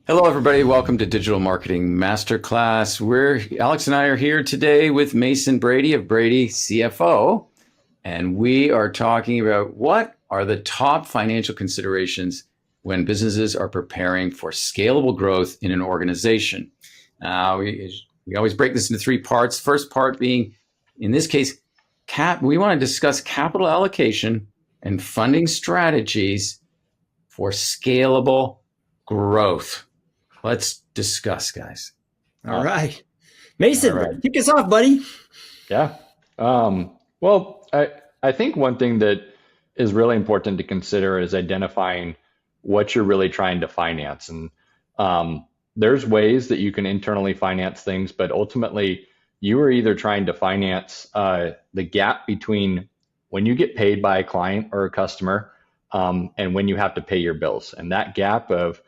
Hello, everybody. Welcome to Digital Marketing Masterclass. Alex and I are here today with Mason Brady of Brady CFO, and we are talking about what are the top financial considerations when businesses are preparing for scalable growth in an organization. We always break this into three parts. First part being, in this case, we want to discuss capital allocation and funding strategies for scalable growth. Let's discuss, guys. All right. Mason, kick us off, buddy. Yeah. I think one thing that is really important to consider is identifying what you're really trying to finance. And there's ways that you can internally finance things, but ultimately you are either trying to finance the gap between when you get paid by a client or a customer and when you have to pay your bills. And that gap of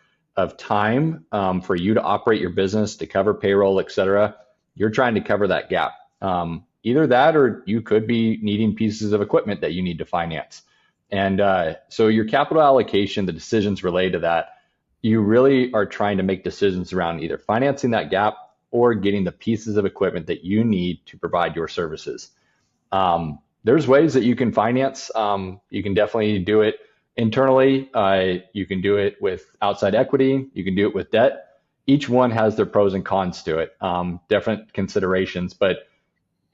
time for you to operate your business, to cover payroll, et cetera, you're trying to cover that gap. Either that, or you could be needing pieces of equipment that you need to finance. And so your capital allocation, the decisions related to that, you really are trying to make decisions around either financing that gap or getting the pieces of equipment that you need to provide your services. There's ways that you can finance. You can definitely do it internally. You can do it with outside equity. You can do it with debt. Each one has their pros and cons to it, different considerations. But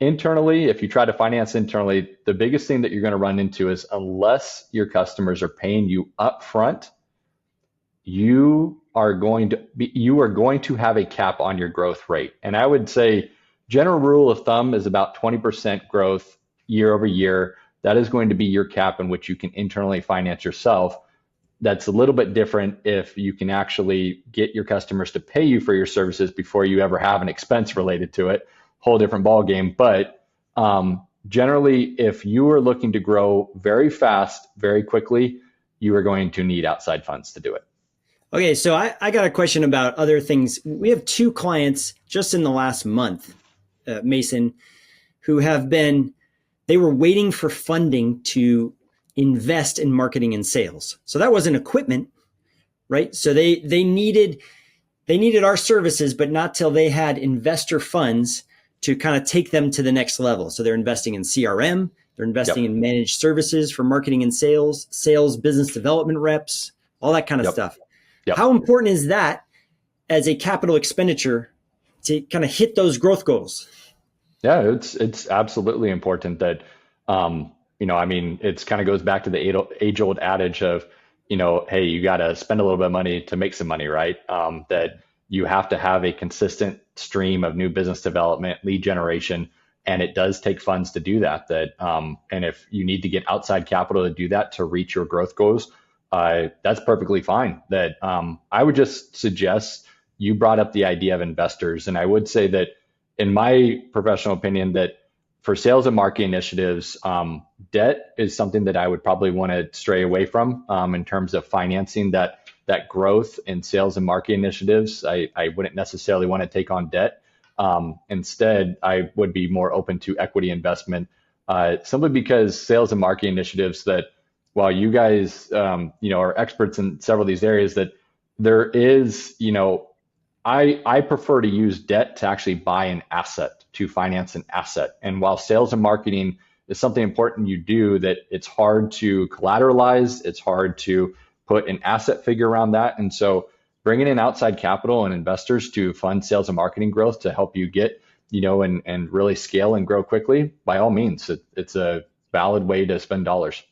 internally, if you try to finance internally, the biggest thing that you're going to run into is unless your customers are paying you upfront, you are going to have a cap on your growth rate. And I would say general rule of thumb is about 20% growth year over year. That is going to be your cap in which you can internally finance yourself. That's a little bit different if you can actually get your customers to pay you for your services before you ever have an expense related to it. Whole different ballgame. But generally, if you are looking to grow very fast, very quickly, you are going to need outside funds to do it. Okay, so I got a question about other things. We have two clients just in the last month, Mason, who they were waiting for funding to invest in marketing and sales. So that wasn't equipment, right? So they needed our services, but not till they had investor funds to kind of take them to the next level. So they're investing in CRM, they're investing in managed services for marketing and sales, business development reps, all that kind of stuff. Yep. How important is that as a capital expenditure to kind of hit those growth goals? Yeah, it's absolutely important that, it kind of goes back to the age-old adage of, hey, you got to spend a little bit of money to make some money, right? That you have to have a consistent stream of new business development, lead generation, and it does take funds to do that. And if you need to get outside capital to do that to reach your growth goals, that's perfectly fine. That I would just suggest, you brought up the idea of investors, and I would say that in my professional opinion, that for sales and marketing initiatives, debt is something that I would probably want to stray away from in terms of financing that growth in sales and marketing initiatives. I wouldn't necessarily want to take on debt. Instead, I would be more open to equity investment, simply because sales and marketing initiatives that, while you guys are experts in several of these areas, that there is, I prefer to use debt to actually buy an asset, to finance an asset. And while sales and marketing is something important you do, that it's hard to collateralize, it's hard to put an asset figure around that. And so bringing in outside capital and investors to fund sales and marketing growth to help you get, and really scale and grow quickly, by all means, it's a valid way to spend dollars.